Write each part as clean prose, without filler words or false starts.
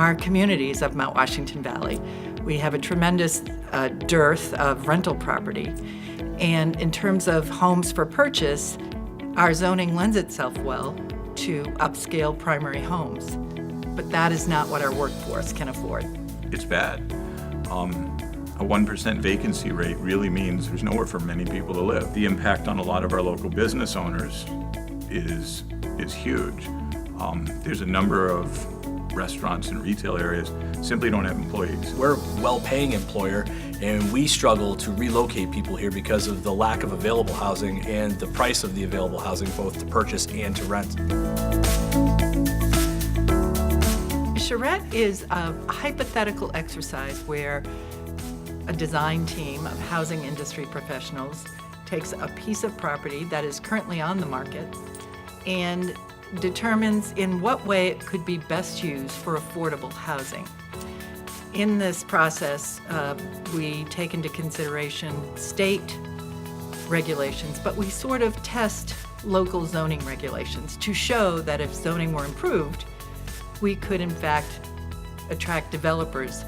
our communities of Mount Washington Valley. We have a tremendous dearth of rental property. And in terms of homes for purchase, our zoning lends itself well to upscale primary homes. But that is not what our workforce can afford. It's bad. A 1% vacancy rate really means there's nowhere for many people to live. The impact on a lot of our local business owners is huge. There's a number of restaurants and retail areas simply don't have employees. We're a well-paying employer, and we struggle to relocate people here because of the lack of available housing and the price of the available housing, both to purchase and to rent. Charrette is a hypothetical exercise where a design team of housing industry professionals takes a piece of property that is currently on the market and determines in what way it could be best used for affordable housing. In this process, we take into consideration state regulations, but we sort of test local zoning regulations to show that if zoning were improved, we could in fact attract developers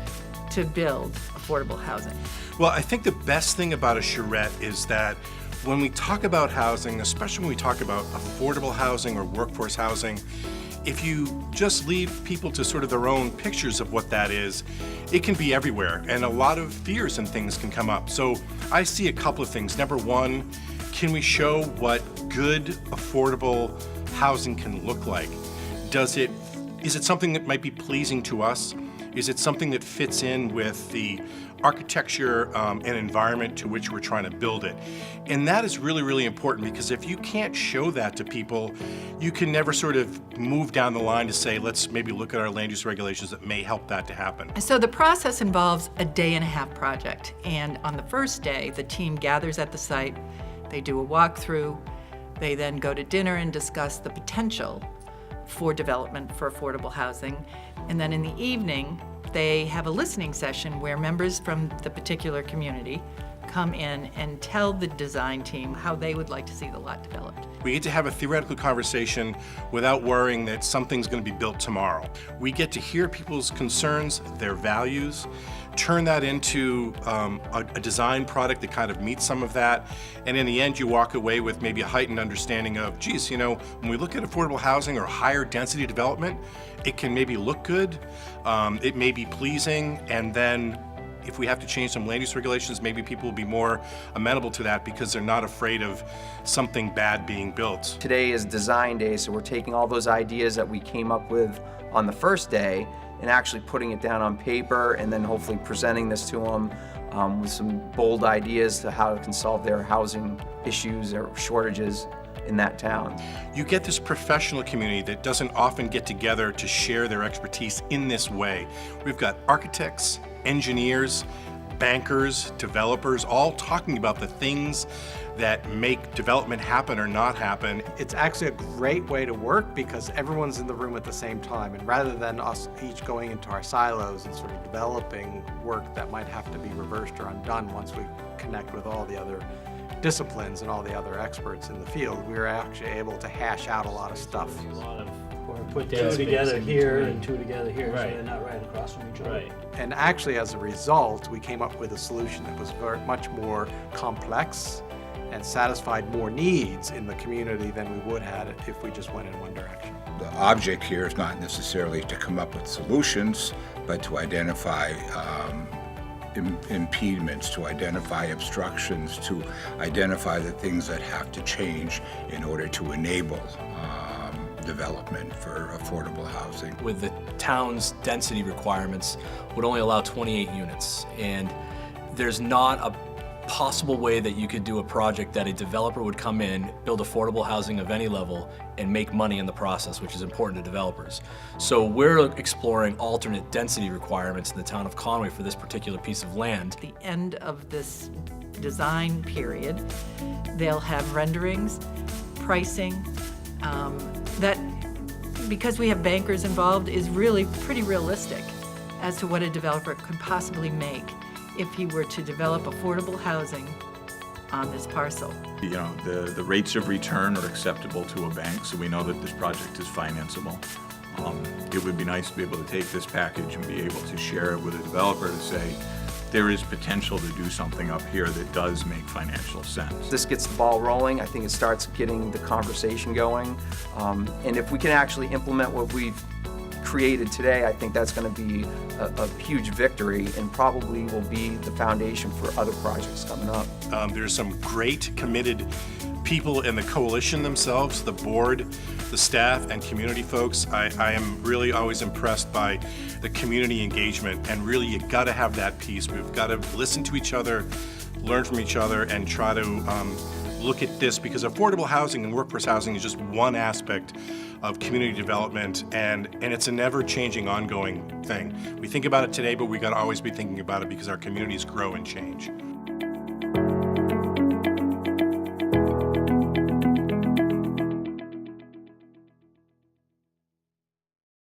to build affordable housing. Well, I think the best thing about a charrette is that when we talk about housing, especially when we talk about affordable housing or workforce housing, if you just leave people to sort of their own pictures of what that is, it can be everywhere, and a lot of fears and things can come up. So I see a couple of things. Number one, can we show what good, affordable housing can look like? Is it something that might be pleasing to us? Is it something that fits in with the architecture and environment to which we're trying to build it? And that is really, really important, because if you can't show that to people, you can never sort of move down the line to say, let's maybe look at our land use regulations that may help that to happen. So the process involves a day-and-a-half project. And on the first day, the team gathers at the site, they do a walkthrough, they then go to dinner and discuss the potential for development for affordable housing. And then in the evening, they have a listening session where members from the particular community come in and tell the design team how they would like to see the lot developed. We get to have a theoretical conversation without worrying that something's going to be built tomorrow. We get to hear people's concerns, their values, turn that into a design product that kind of meets some of that, and in the end you walk away with maybe a heightened understanding of, geez, you know, when we look at affordable housing or higher density development, it can maybe look good, it may be pleasing, and then if we have to change some land use regulations, maybe people will be more amenable to that because they're not afraid of something bad being built. Today is design day, so we're taking all those ideas that we came up with on the first day and actually putting it down on paper and then hopefully presenting this to them with some bold ideas to how it can solve their housing issues or shortages in that town. You get this professional community that doesn't often get together to share their expertise in this way. We've got architects, engineers, bankers, developers, all talking about the things that make development happen or not happen. It's actually a great way to work because everyone's in the room at the same time, and rather than us each going into our silos and sort of developing work that might have to be reversed or undone once we connect with all the other disciplines and all the other experts in the field, we were actually able to hash out a lot of stuff. Or put two together here and two together here, so they're not right across from each other. Right. And actually, as a result, we came up with a solution that was very much more complex and satisfied more needs in the community than we would have if we just went in one direction. The object here is not necessarily to come up with solutions, but to identify impediments, to identify obstructions, to identify the things that have to change in order to enable development for affordable housing. With the town's density requirements, would only allow 28 units, and there's not a possible way that you could do a project that a developer would come in, build affordable housing of any level, and make money in the process, which is important to developers. So we're exploring alternate density requirements in the town of Conway for this particular piece of land. At the end of this design period, they'll have renderings, pricing, that, because we have bankers involved, is really pretty realistic as to what a developer could possibly make if he were to develop affordable housing on this parcel. You know, the rates of return are acceptable to a bank, so we know that this project is financeable. It would be nice to be able to take this package and be able to share it with a developer to say, there is potential to do something up here that does make financial sense. This gets the ball rolling. I think it starts getting the conversation going. And if we can actually implement what we've created today, I think that's going to be a huge victory and probably will be the foundation for other projects coming up. There's some great committed people in the coalition themselves, the board, the staff, and community folks. I am really always impressed by the community engagement, and really you got to have that piece. We've got to listen to each other, learn from each other, and try to look at this, because affordable housing and workforce housing is just one aspect of community development, and it's a never-changing, ongoing thing. We think about it today, but we got to always be thinking about it because our communities grow and change.